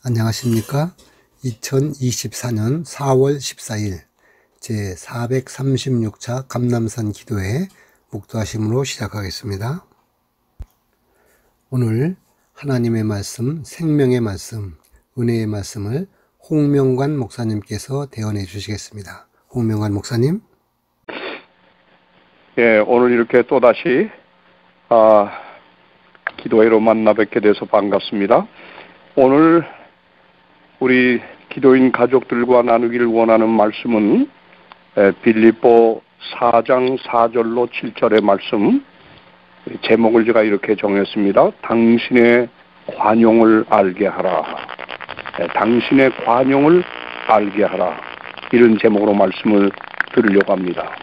안녕하십니까? 2024년 4월 14일 제436차 감람산 기도회 목도하심으로 시작하겠습니다. 오늘 하나님의 말씀, 생명의 말씀, 은혜의 말씀을 홍명관 목사님께서 대언해 주시겠습니다. 홍명관 목사님. 예, 오늘 이렇게 또다시 기도회로 만나 뵙게 돼서 반갑습니다. 오늘 우리 기도인 가족들과 나누기를 원하는 말씀은 빌립보 4장 4절로 7절의 말씀, 제목을 제가 이렇게 정했습니다. 당신의 관용을 알게 하라. 당신의 관용을 알게 하라. 이런 제목으로 말씀을 들으려고 합니다.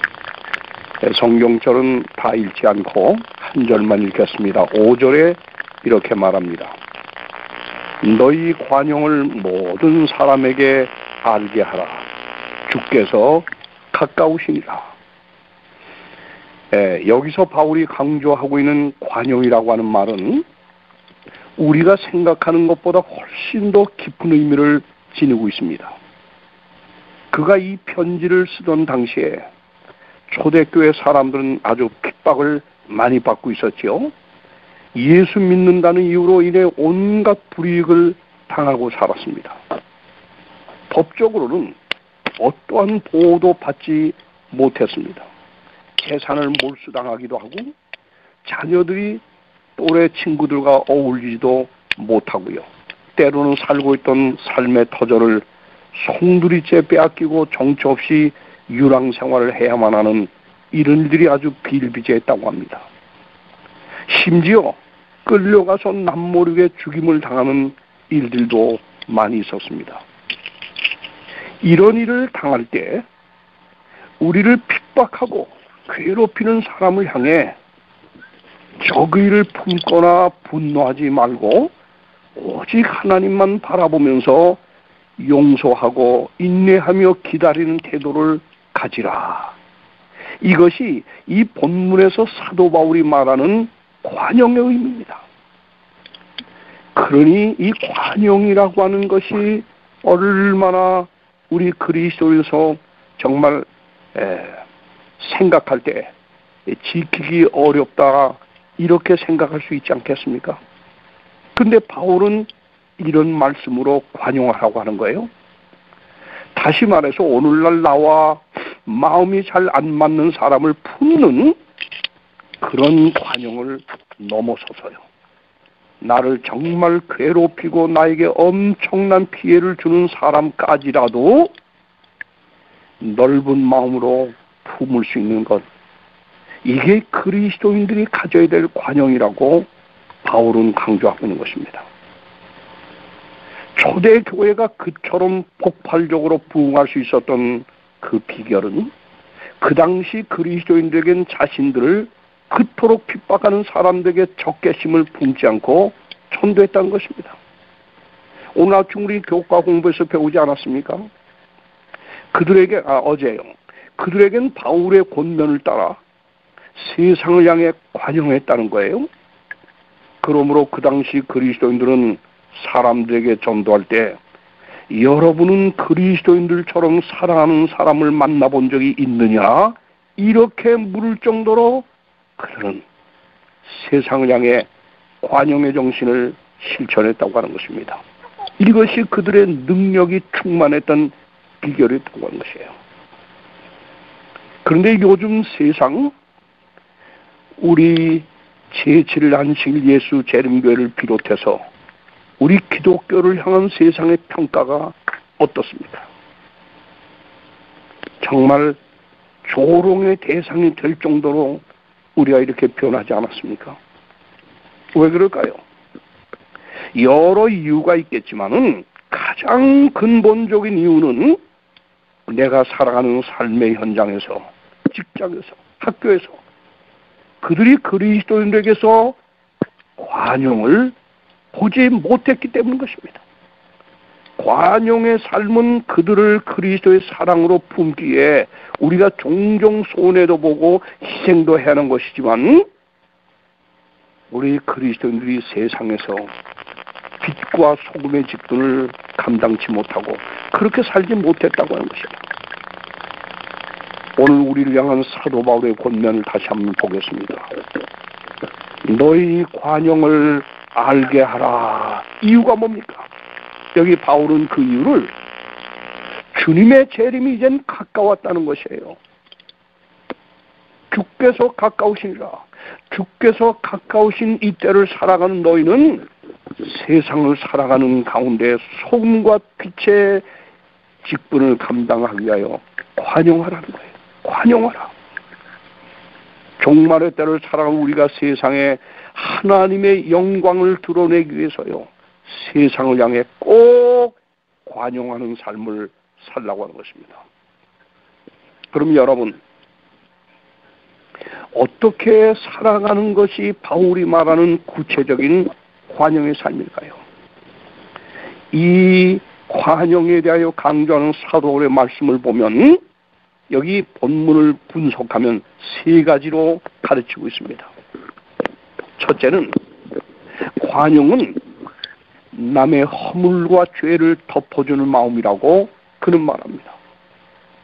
성경절은 다 읽지 않고 한 절만 읽겠습니다. 5절에 이렇게 말합니다. 너희 관용을 모든 사람에게 알게 하라. 주께서 가까우시니라. 여기서 바울이 강조하고 있는 관용이라고 하는 말은 우리가 생각하는 것보다 훨씬 더 깊은 의미를 지니고 있습니다. 그가 이 편지를 쓰던 당시에 초대교회 사람들은 아주 핍박을 많이 받고 있었죠. 예수 믿는다는 이유로 인해 온갖 불이익을 당하고 살았습니다. 법적으로는 어떠한 보호도 받지 못했습니다. 재산을 몰수당하기도 하고 자녀들이 또래 친구들과 어울리지도 못하고요. 때로는 살고 있던 삶의 터전을 송두리째 빼앗기고 정처 없이 유랑 생활을 해야만 하는 이런 일들이 아주 비일비재했다고 합니다. 심지어 끌려가서 남모르게 죽임을 당하는 일들도 많이 있었습니다. 이런 일을 당할 때 우리를 핍박하고 괴롭히는 사람을 향해 적의를 품거나 분노하지 말고 오직 하나님만 바라보면서 용서하고 인내하며 기다리는 태도를 가지라. 이것이 이 본문에서 사도 바울이 말하는 관용의 의미입니다. 그러니 이 관용이라고 하는 것이 얼마나 우리 그리스도에서 정말 생각할 때 지키기 어렵다 이렇게 생각할 수 있지 않겠습니까? 근데 바울은 이런 말씀으로 관용하라고 하는 거예요. 다시 말해서 오늘날 나와 마음이 잘 안 맞는 사람을 품는 그런 관용을 넘어서서요. 나를 정말 괴롭히고 나에게 엄청난 피해를 주는 사람까지라도 넓은 마음으로 품을 수 있는 것. 이게 그리스도인들이 가져야 될 관용이라고 바울은 강조하고 있는 것입니다. 초대 교회가 그처럼 폭발적으로 부흥할 수 있었던 그 비결은 그 당시 그리스도인들에겐 자신들을 그토록 핍박하는 사람들에게 적개심을 품지 않고 전도했다는 것입니다. 오늘 아침 우리 교과 공부에서 배우지 않았습니까? 어제요. 그들에겐 바울의 권면을 따라 세상을 향해 관용했다는 거예요. 그러므로 그 당시 그리스도인들은 사람들에게 전도할 때 여러분은 그리스도인들처럼 사랑하는 사람을 만나본 적이 있느냐? 이렇게 물을 정도로 그들은 세상을 향해 관용의 정신을 실천했다고 하는 것입니다. 이것이 그들의 능력이 충만했던 비결이었다고 하는 것이에요. 그런데 요즘 세상 우리 제7일 안식일 예수 재림교회를 비롯해서 우리 기독교를 향한 세상의 평가가 어떻습니까? 정말 조롱의 대상이 될 정도로 우리가 이렇게 변하지 않았습니까? 왜 그럴까요? 여러 이유가 있겠지만은 가장 근본적인 이유는 내가 살아가는 삶의 현장에서, 직장에서, 학교에서 그들이 그리스도인들에게서 관용을 보지 못했기 때문인 것입니다. 관용의 삶은 그들을 그리스도의 사랑으로 품기에 우리가 종종 손해도 보고 희생도 해야 하는 것이지만 우리 그리스도인들이 세상에서 빛과 소금의 직분을 감당치 못하고 그렇게 살지 못했다고 하는 것입니다. 오늘 우리를 향한 사도 바울의 권면을 다시 한번 보겠습니다. 너희 관용을 알게 하라. 이유가 뭡니까? 여기 바울은 그 이유를 주님의 재림이 이젠 가까웠다는 것이에요. 주께서 가까우시니라. 주께서 가까우신 이때를 살아가는 너희는 세상을 살아가는 가운데 소금과 빛의 직분을 감당하기 위하여 관용하라는 거예요. 관용하라. 종말의 때를 살아가는 우리가 세상에 하나님의 영광을 드러내기 위해서요, 세상을 향해 꼭 관용하는 삶을 살라고 하는 것입니다. 그럼 여러분, 어떻게 살아가는 것이 바울이 말하는 구체적인 관용의 삶일까요? 이 관용에 대하여 강조하는 사도 바울의 말씀을 보면 여기 본문을 분석하면 세 가지로 가르치고 있습니다. 첫째는 관용은 남의 허물과 죄를 덮어주는 마음이라고 그는 말합니다.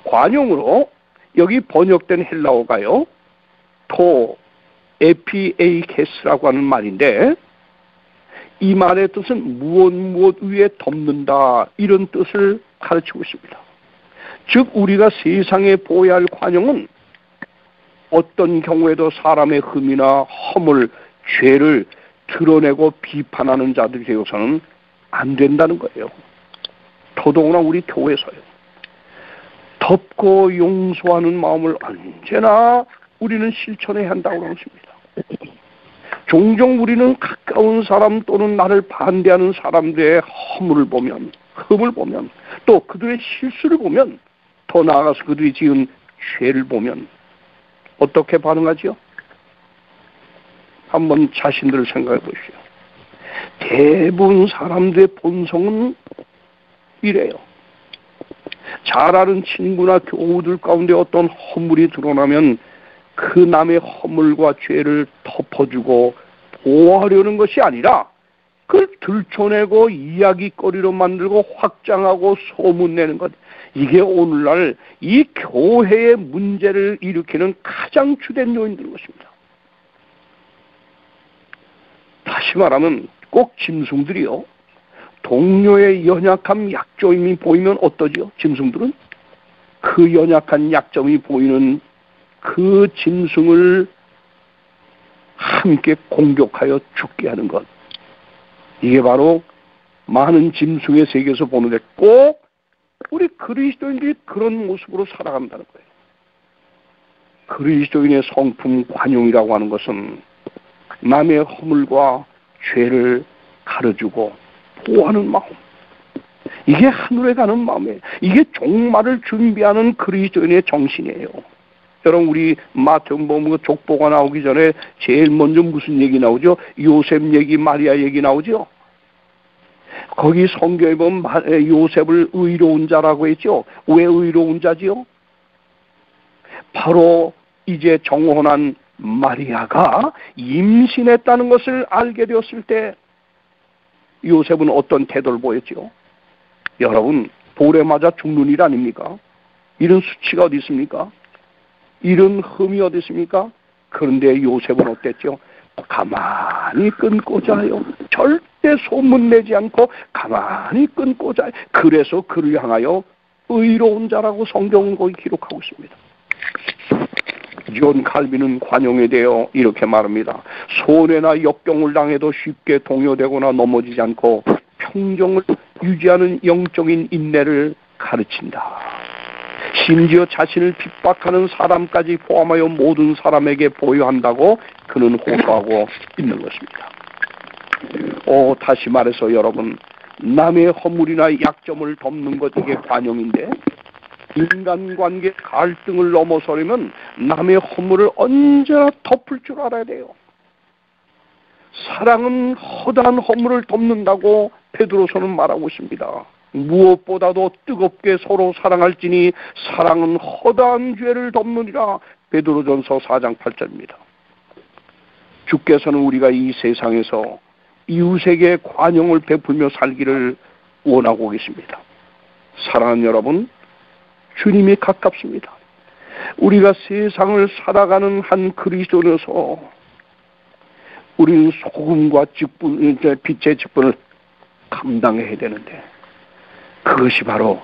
관용으로 여기 번역된 헬라어가요, 토 에피에이케스라고 하는 말인데, 이 말의 뜻은 무엇 위에 덮는다, 이런 뜻을 가르치고 있습니다. 즉 우리가 세상에 보여야 할 관용은 어떤 경우에도 사람의 흠이나 허물, 죄를 드러내고 비판하는 자들이 되어서는 안 된다는 거예요. 더더구나 우리 교회에서요, 덮고 용서하는 마음을 언제나 우리는 실천해야 한다고 하는 것입니다. 종종 우리는 가까운 사람 또는 나를 반대하는 사람들의 허물을 보면, 흠을 보면, 또 그들의 실수를 보면, 더 나아가서 그들이 지은 죄를 보면 어떻게 반응하지요? 한번 자신들을 생각해 보십시오. 대부분 사람들의 본성은 이래요. 잘 아는 친구나 교우들 가운데 어떤 허물이 드러나면 그 남의 허물과 죄를 덮어주고 보호하려는 것이 아니라 그걸 들춰내고 이야기거리로 만들고 확장하고 소문내는 것, 이게 오늘날 이 교회의 문제를 일으키는 가장 주된 요인들인 것입니다. 다시 말하면 꼭 짐승들이요, 동료의 연약함, 약점이 보이면 어떠지요? 짐승들은 그 연약한 약점이 보이는 그 짐승을 함께 공격하여 죽게 하는 것, 이게 바로 많은 짐승의 세계에서 보는데 꼭 우리 그리스도인들이 그런 모습으로 살아간다는 거예요. 그리스도인의 성품 관용이라고 하는 것은 남의 허물과 죄를 가려주고 보호하는 마음, 이게 하늘에 가는 마음이에요. 이게 종말을 준비하는 그리스도인의 정신이에요. 여러분, 우리 마태복음 족보가 나오기 전에 제일 먼저 무슨 얘기 나오죠? 요셉 얘기, 마리아 얘기 나오죠? 거기 성경에 보면 요셉을 의로운 자라고 했죠. 왜 의로운 자지요? 바로 이제 정혼한 마리아가 임신했다는 것을 알게 되었을 때 요셉은 어떤 태도를 보였죠? 여러분, 볼에 맞아 죽는 일 아닙니까? 이런 수치가 어디 있습니까? 이런 흠이 어디 있습니까? 그런데 요셉은 어땠죠? 가만히 끊고 자요. 절대 소문내지 않고 가만히 끊고 자요. 그래서 그를 향하여 의로운 자라고 성경은 거기 기록하고 있습니다. 존 칼빈은 관용에 대해 이렇게 말합니다. 손해나 역경을 당해도 쉽게 동요되거나 넘어지지 않고 평정을 유지하는 영적인 인내를 가르친다. 심지어 자신을 핍박하는 사람까지 포함하여 모든 사람에게 보여한다고 그는 호소하고 있는 것입니다. 다시 말해서 여러분, 남의 허물이나 약점을 덮는 것, 이게 관용인데, 인간관계 갈등을 넘어서려면 남의 허물을 언제나 덮을 줄 알아야 돼요. 사랑은 허다한 허물을 덮는다고 베드로서는 말하고 있습니다. 무엇보다도 뜨겁게 서로 사랑할지니 사랑은 허다한 죄를 덮느니라. 베드로전서 4장 8절입니다. 주께서는 우리가 이 세상에서 이웃에게 관용을 베풀며 살기를 원하고 계십니다. 사랑하는 여러분, 주님이 가깝습니다. 우리가 세상을 살아가는 한 그리스도로서 우리는 소금과 빛의 직분을 감당해야 되는데, 그것이 바로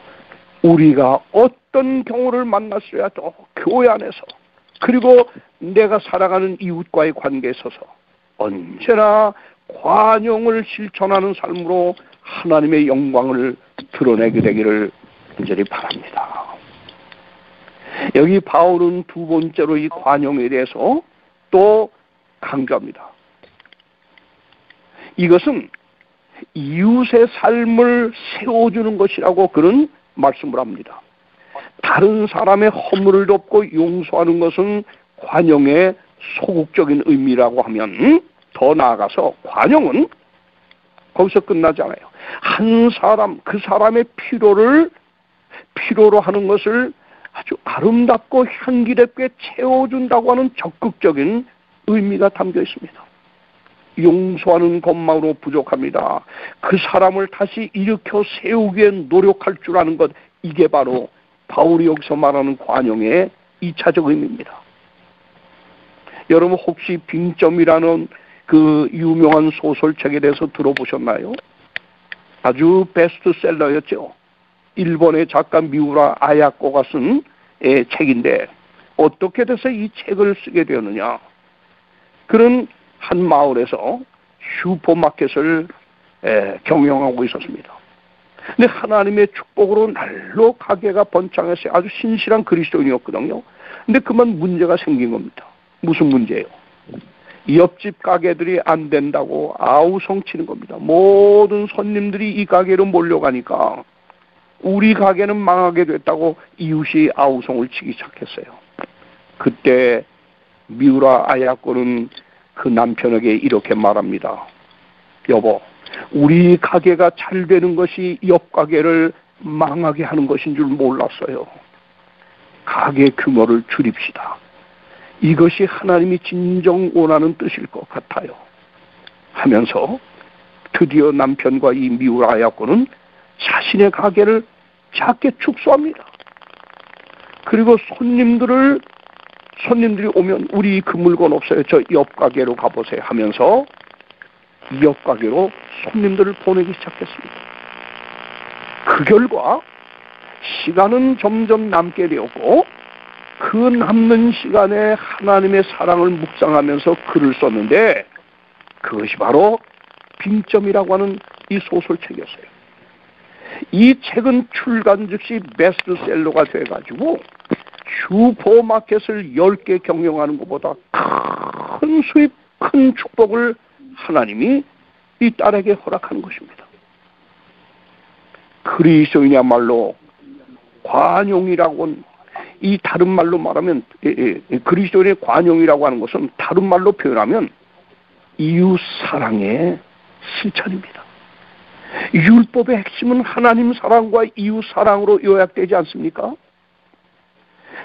우리가 어떤 경우를 만났어야도 교회 안에서, 그리고 내가 살아가는 이웃과의 관계에 있어서 언제나 관용을 실천하는 삶으로 하나님의 영광을 드러내게 되기를 간절히 바랍니다. 여기 바울은 두 번째로 이 관용에 대해서 또 강조합니다. 이것은 이웃의 삶을 세워주는 것이라고 그런 말씀을 합니다. 다른 사람의 허물을 덮고 용서하는 것은 관용의 소극적인 의미라고 하면, 더 나아가서 관용은 거기서 끝나지 않아요. 한 사람, 그 사람의 필요로 하는 것을 아주 아름답고 향기롭게 채워준다고 하는 적극적인 의미가 담겨 있습니다. 용서하는 것만으로 부족합니다. 그 사람을 다시 일으켜 세우기 위해 노력할 줄 아는 것, 이게 바로 바울이 여기서 말하는 관용의 2차적 의미입니다. 여러분 혹시 빙점이라는 그 유명한 소설책에 대해서 들어보셨나요? 아주 베스트셀러였죠. 일본의 작가 미우라 아야코가 쓴 책인데, 어떻게 돼서 이 책을 쓰게 되었느냐? 그런 한 마을에서 슈퍼마켓을 경영하고 있었습니다. 근데 하나님의 축복으로 날로 가게가 번창했어요. 아주 신실한 그리스도인이었거든요. 근데 그만 문제가 생긴 겁니다. 무슨 문제예요? 옆집 가게들이 안 된다고 아우성 치는 겁니다. 모든 손님들이 이 가게로 몰려가니까 우리 가게는 망하게 됐다고 이웃이 아우성을 치기 시작했어요. 그때 미우라 아야코는 그 남편에게 이렇게 말합니다. 여보, 우리 가게가 잘 되는 것이 옆 가게를 망하게 하는 것인 줄 몰랐어요. 가게 규모를 줄입시다. 이것이 하나님이 진정 원하는 뜻일 것 같아요. 하면서 드디어 남편과 이 미우라 아야코는 자신의 가게를 작게 축소합니다. 그리고 손님들이 오면 우리 그 물건 없어요. 저 옆 가게로 가보세요 하면서 옆 가게로 손님들을 보내기 시작했습니다. 그 결과 시간은 점점 남게 되었고, 그 남는 시간에 하나님의 사랑을 묵상하면서 글을 썼는데, 그것이 바로 빙점이라고 하는 이 소설책이었어요. 이 책은 출간 즉시 베스트셀러가 돼가지고 슈퍼마켓을 10개 경영하는 것보다 큰 수입, 큰 축복을 하나님이 이 딸에게 허락하는 것입니다. 그리스도인이야말로 관용이라고, 이 다른 말로 말하면 그리스도인의 관용이라고 하는 것은 다른 말로 표현하면 이웃 사랑의 실천입니다. 율법의 핵심은 하나님 사랑과 이웃 사랑으로 요약되지 않습니까?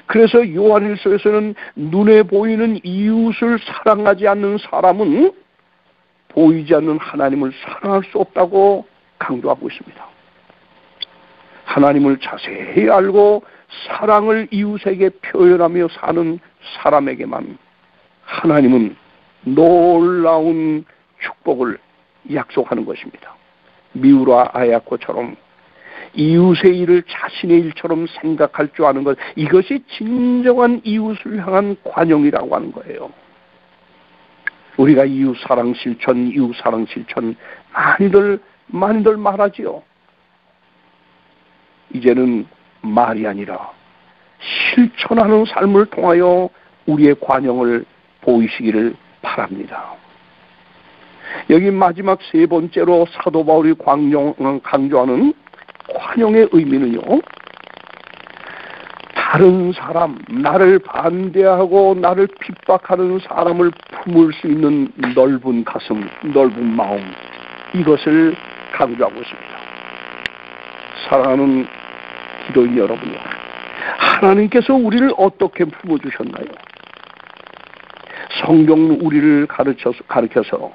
그래서 요한일서에서는 눈에 보이는 이웃을 사랑하지 않는 사람은 보이지 않는 하나님을 사랑할 수 없다고 강조하고 있습니다. 하나님을 자세히 알고 사랑을 이웃에게 표현하며 사는 사람에게만 하나님은 놀라운 축복을 약속하는 것입니다. 미우라 아야코처럼 이웃의 일을 자신의 일처럼 생각할 줄 아는 것, 이것이 진정한 이웃을 향한 관용이라고 하는 거예요. 우리가 이웃 사랑 실천 많이들 말하지요. 이제는 말이 아니라 실천하는 삶을 통하여 우리의 관용을 보이시기를 바랍니다. 여기 마지막 세 번째로 사도 바울이 강조하는 관용의 의미는요, 다른 사람, 나를 반대하고 나를 핍박하는 사람을 품을 수 있는 넓은 가슴, 넓은 마음, 이것을 강조하고 있습니다. 사랑하는 기도인 여러분요, 하나님께서 우리를 어떻게 품어주셨나요? 성경은 우리를 가르쳐서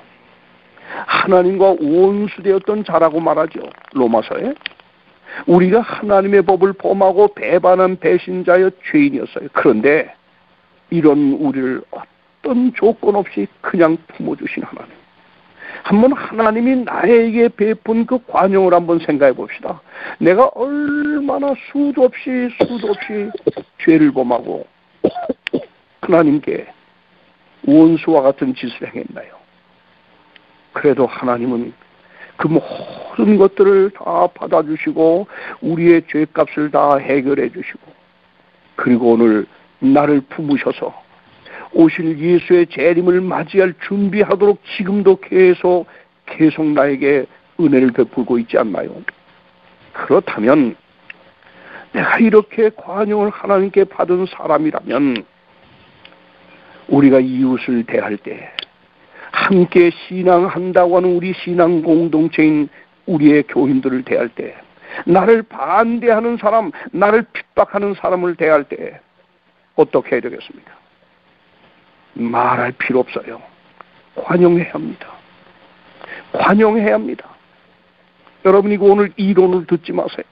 하나님과 원수되었던 자라고 말하죠. 로마서에. 우리가 하나님의 법을 범하고 배반한 배신자여 죄인이었어요. 그런데 이런 우리를 어떤 조건 없이 그냥 품어주신 하나님. 한번 하나님이 나에게 베푼 그 관용을 한번 생각해 봅시다. 내가 얼마나 수도 없이 죄를 범하고 하나님께 원수와 같은 짓을 행했나요? 그래도 하나님은 그 모든 것들을 다 받아주시고 우리의 죄값을 다 해결해 주시고, 그리고 오늘 나를 품으셔서 오실 예수의 재림을 맞이할 준비하도록 지금도 계속 나에게 은혜를 베풀고 있지 않나요? 그렇다면 내가 이렇게 관용을 하나님께 받은 사람이라면 우리가 이웃을 대할 때, 함께 신앙한다고 하는 우리 신앙 공동체인 우리의 교인들을 대할 때, 나를 반대하는 사람, 나를 핍박하는 사람을 대할 때 어떻게 해야 되겠습니까? 말할 필요 없어요. 관용해야 합니다. 관용해야 합니다. 여러분, 이거 오늘 이론을 듣지 마세요.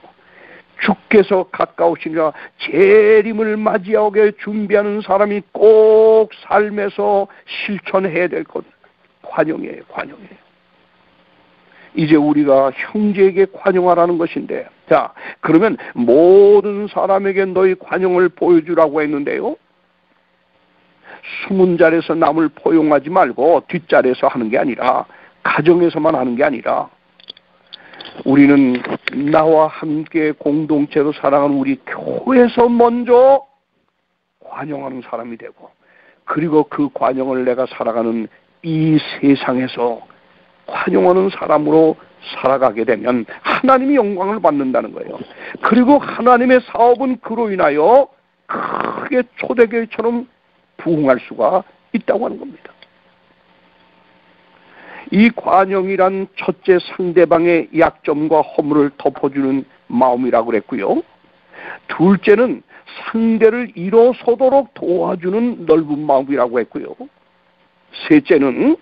주께서 가까우시니라 재림을 맞이하게 준비하는 사람이 꼭 삶에서 실천해야 될 것, 관용이에요. 관용이에요. 이제 우리가 형제에게 관용하라는 것인데, 자, 그러면 모든 사람에게 너희 관용을 보여주라고 했는데요, 숨은 자리에서 남을 포용하지 말고 뒷자리에서 하는 게 아니라, 가정에서만 하는 게 아니라, 우리는 나와 함께 공동체로 살아가는 우리 교회에서 먼저 관용하는 사람이 되고, 그리고 그 관용을 내가 살아가는 이 세상에서 관용하는 사람으로 살아가게 되면 하나님이 영광을 받는다는 거예요. 그리고 하나님의 사업은 그로 인하여 크게 초대교회처럼 부흥할 수가 있다고 하는 겁니다. 이 관용이란 첫째 상대방의 약점과 허물을 덮어주는 마음이라고 그랬고요. 둘째는 상대를 일어서도록 도와주는 넓은 마음이라고 했고요. 셋째는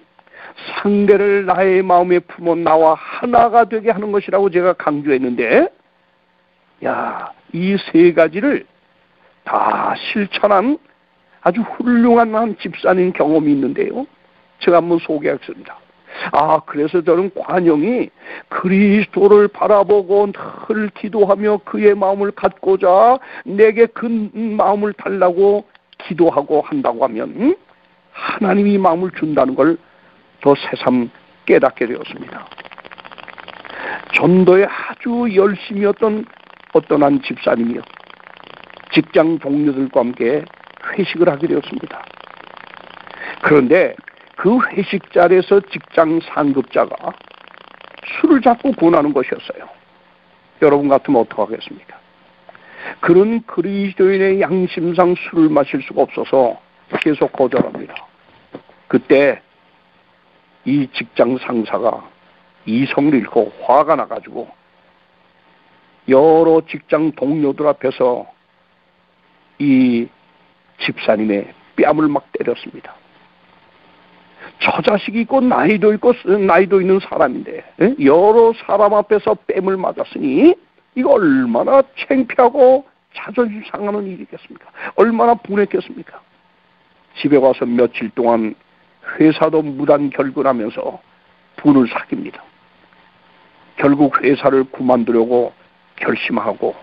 상대를 나의 마음에 품어 나와 하나가 되게 하는 것이라고 제가 강조했는데, 이 세 가지를 다 실천한 아주 훌륭한 한 집사님 경험이 있는데요, 제가 한번 소개하겠습니다. 그래서 저는 관용이 그리스도를 바라보고 늘 기도하며 그의 마음을 갖고자 내게 그 마음을 달라고 기도하고 한다고 하면 하나님이 마음을 준다는 걸 더 새삼 깨닫게 되었습니다. 전도에 아주 열심이었던 어떤 한 집사님이요, 직장 동료들과 함께 회식을 하게 되었습니다. 그런데 그 회식 자리에서 직장 상급자가 술을 자꾸 권하는 것이었어요. 여러분 같으면 어떡하겠습니까? 그런 그리스도인의 양심상 술을 마실 수가 없어서 계속 거절합니다. 그때 이 직장 상사가 이성을 잃고 화가 나가지고 여러 직장 동료들 앞에서 이 집사님의 뺨을 막 때렸습니다. 저 자식이 있고 나이도 있는 사람인데 여러 사람 앞에서 뺨을 맞았으니 이거 얼마나 창피하고 자존심 상하는 일이겠습니까? 얼마나 분했겠습니까? 집에 와서 며칠 동안 회사도 무단 결근하면서 분을 삭힙니다. 결국 회사를 그만두려고 결심하고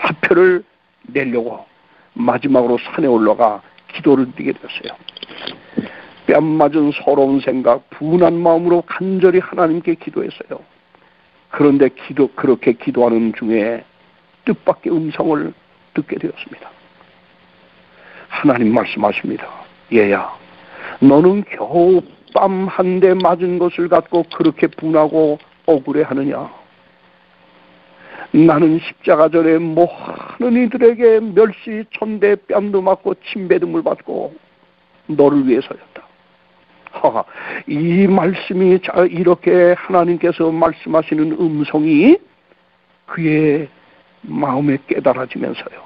사표를 내려고 마지막으로 산에 올라가 기도를 드리게 됐어요. 뺨 맞은 서러운 생각, 분한 마음으로 간절히 하나님께 기도했어요. 그런데 그렇게 기도하는 중에 뜻밖의 음성을 듣게 되었습니다. 하나님 말씀하십니다. 얘야, 너는 겨우 뺨 한 대 맞은 것을 갖고 그렇게 분하고 억울해하느냐? 나는 십자가 전에 많은 이들에게 멸시 천대 뺨도 맞고 침뱉음을 받고 너를 위해서였다. 이 말씀이 이렇게 하나님께서 말씀하시는 음성이 그의 마음에 깨달아지면서요,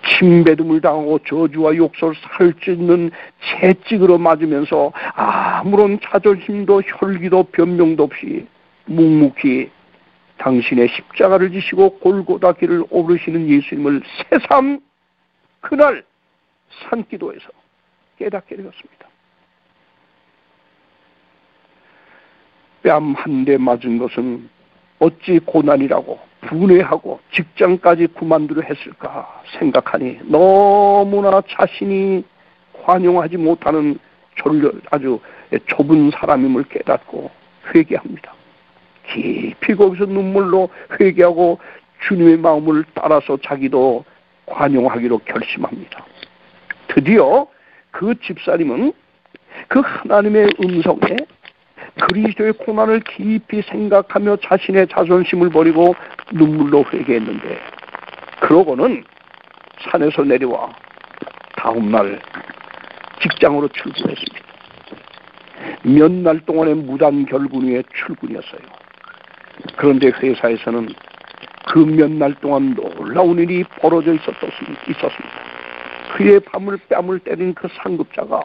침뱉음을 당하고 저주와 욕설 살찌는 채찍으로 맞으면서 아무런 자존심도 혈기도 변명도 없이 묵묵히 당신의 십자가를 지시고 골고다 길을 오르시는 예수님을 새삼 그날 산기도에서 깨닫게 되었습니다. 뺨 한 대 맞은 것은 어찌 고난이라고 분해하고 직장까지 그만두려 했을까 생각하니 너무나 자신이 관용하지 못하는 아주 좁은 사람임을 깨닫고 회개합니다. 깊이 거기서 눈물로 회개하고 주님의 마음을 따라서 자기도 관용하기로 결심합니다. 드디어 그 집사님은 그 하나님의 음성에 그리스도의 고난을 깊이 생각하며 자신의 자존심을 버리고 눈물로 회개했는데, 그러고는 산에서 내려와 다음날 직장으로 출근했습니다. 몇 날 동안의 무단 결근 후에 출근이었어요. 그런데 회사에서는 그 몇 날 동안 놀라운 일이 벌어져 있었습니다. 그의 뺨을 때린 그 상급자가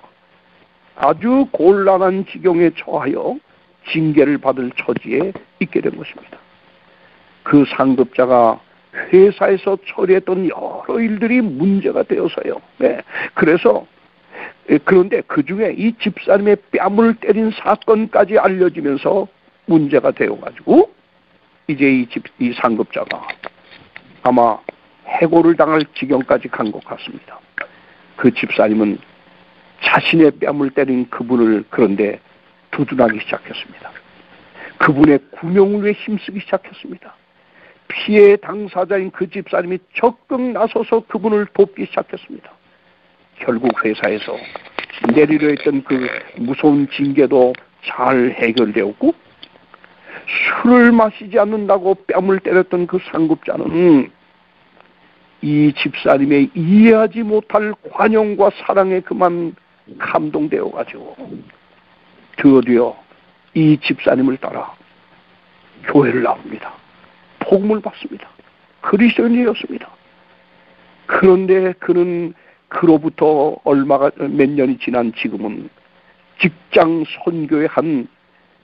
아주 곤란한 지경에 처하여 징계를 받을 처지에 있게 된 것입니다. 그 상급자가 회사에서 처리했던 여러 일들이 문제가 되어서요. 그런데 그 중에 이 집사님의 뺨을 때린 사건까지 알려지면서 문제가 되어가지고 이제 이 상급자가 아마 해고를 당할 지경까지 간 것 같습니다. 그 집사님은 자신의 뺨을 때린 그분을 그런데 두둔하기 시작했습니다. 그분의 구명을 위해 힘쓰기 시작했습니다. 피해 당사자인 그 집사님이 적극 나서서 그분을 돕기 시작했습니다. 결국 회사에서 내리려 했던 그 무서운 징계도 잘 해결되었고, 술을 마시지 않는다고 뺨을 때렸던 그 상급자는 이 집사님의 이해하지 못할 관용과 사랑에 그만 감동되어가지고 드디어 이 집사님을 따라 교회를 나옵니다. 복음을 받습니다. 그리스도인이었습니다. 그런데 그는 그로부터 몇 년이 지난 지금은 직장 선교의 한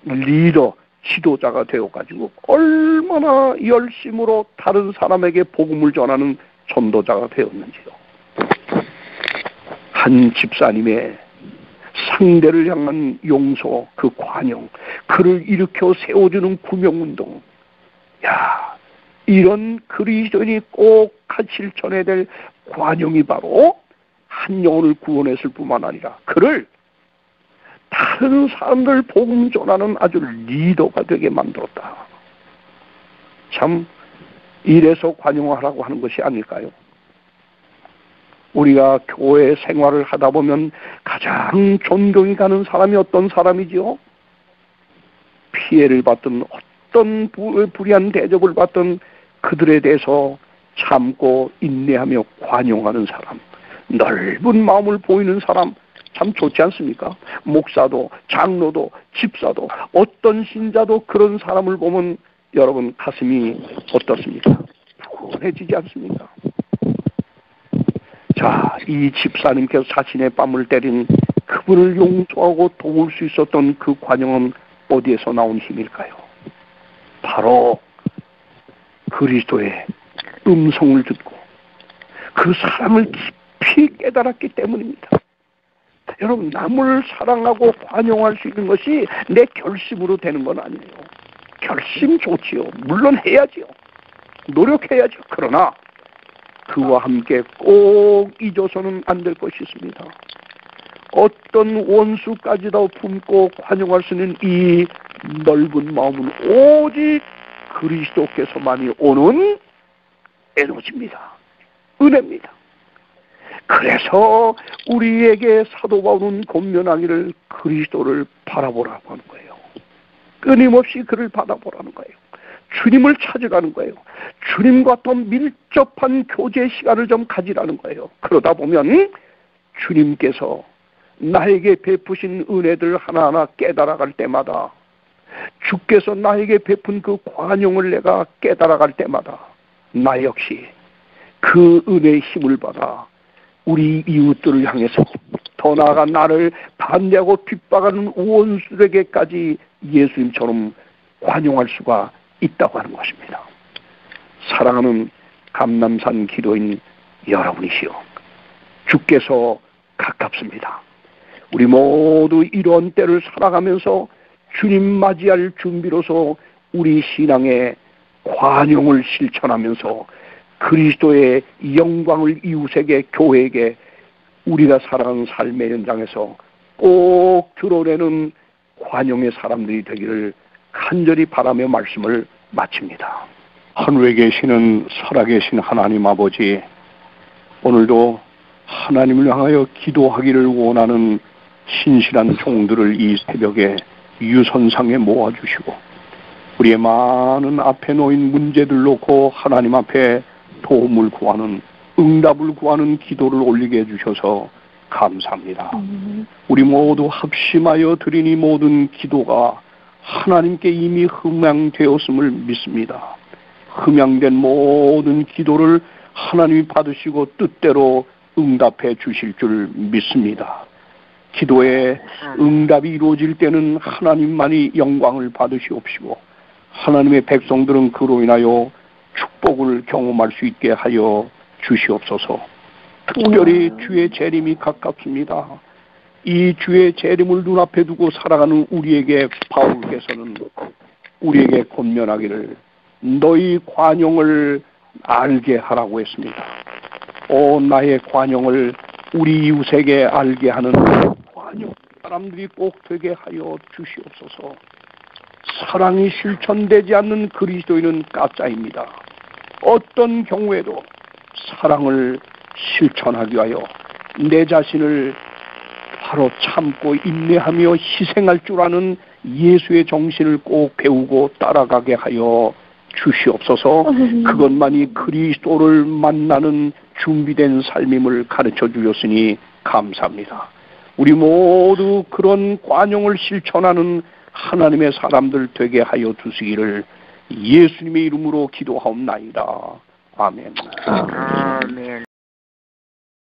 리더, 지도자가 되어가지고 얼마나 열심으로 다른 사람에게 복음을 전하는 전도자가 되었는지요. 한 집사님의 상대를 향한 용서, 그 관용, 그를 일으켜 세워주는 구명운동, 이런 그리스도인이 꼭 실천해야 될 관용이 바로 한 영혼을 구원했을 뿐만 아니라 그를 다른 사람들 복음 전하는 아주 리더가 되게 만들었다. 참 이래서 관용하라고 하는 것이 아닐까요? 우리가 교회 생활을 하다 보면 가장 존경이 가는 사람이 어떤 사람이지요? 피해를 받던 어떤 불의한 대접을 받던 그들에 대해서 참고 인내하며 관용하는 사람, 넓은 마음을 보이는 사람, 참 좋지 않습니까? 목사도 장로도 집사도 어떤 신자도 그런 사람을 보면 여러분 가슴이 어떻습니까? 푸근해지지 않습니까? 자, 이 집사님께서 자신의 뺨을 때린 그분을 용서하고 도울 수 있었던 그 관용은 어디에서 나온 힘일까요? 바로 그리스도의 음성을 듣고 그 사람을 깊이 깨달았기 때문입니다. 여러분, 남을 사랑하고 관용할 수 있는 것이 내 결심으로 되는 건 아니에요. 결심 좋지요. 물론 해야지요. 노력해야죠. 그러나 그와 함께 꼭 잊어서는 안 될 것이 있습니다. 어떤 원수까지도 품고 관용할 수 있는 이 넓은 마음은 오직 그리스도께서만이 오는 에너지입니다. 은혜입니다. 그래서 우리에게 사도 바울은 권면하기를 그리스도를 바라보라고 하는 거예요. 끊임없이 그를 바라보라는 거예요. 주님을 찾으라는 거예요. 주님과 더 밀접한 교제 시간을 좀 가지라는 거예요. 그러다 보면 주님께서 나에게 베푸신 은혜들 하나하나 깨달아갈 때마다, 주께서 나에게 베푼 그 관용을 내가 깨달아갈 때마다 나 역시 그 은혜의 힘을 받아 우리 이웃들을 향해서 더 나아가 나를 반대하고 핍박하는 원수에게까지 예수님처럼 관용할 수가 있다고 하는 것입니다. 사랑하는 감남산 기도인 여러분이시여, 주께서 가깝습니다. 우리 모두 이런 때를 살아가면서 주님 맞이할 준비로서 우리 신앙의 관용을 실천하면서 그리스도의 영광을 이웃에게, 교회에게 우리가 살아가는 삶의 현장에서 꼭 드러내는 관용의 사람들이 되기를 간절히 바라며 말씀을 마칩니다. 하늘에 계시는 살아계신 하나님 아버지, 오늘도 하나님을 향하여 기도하기를 원하는 신실한 종들을 이 새벽에 유선상에 모아주시고 우리의 많은 앞에 놓인 문제들 놓고 하나님 앞에 도움을 구하는, 응답을 구하는 기도를 올리게 해주셔서 감사합니다. 우리 모두 합심하여 드린 이 모든 기도가 하나님께 이미 흠양되었음을 믿습니다. 흠양된 모든 기도를 하나님이 받으시고 뜻대로 응답해 주실 줄 믿습니다. 기도의 응답이 이루어질 때는 하나님만이 영광을 받으시옵시고 하나님의 백성들은 그로 인하여 축복을 경험할 수 있게 하여 주시옵소서. 특별히 주의 재림이 가깝습니다. 이 주의 재림을 눈앞에 두고 살아가는 우리에게 바울께서는 우리에게 권면하기를 너희 관용을 알게 하라고 했습니다. 나의 관용을 우리 이웃에게 알게 하는 관용 사람들이 꼭 되게 하여 주시옵소서. 사랑이 실천되지 않는 그리스도인은 가짜입니다. 어떤 경우에도 사랑을 실천하기 위하여 내 자신을 바로 참고 인내하며 희생할 줄 아는 예수의 정신을 꼭 배우고 따라가게 하여 주시옵소서. 그것만이 그리스도를 만나는 준비된 삶임을 가르쳐 주셨으니 감사합니다. 우리 모두 그런 관용을 실천하는 하나님의 사람들 되게 하여 주시기를 예수님의 이름으로 기도하옵나이다. 아멘. 아멘.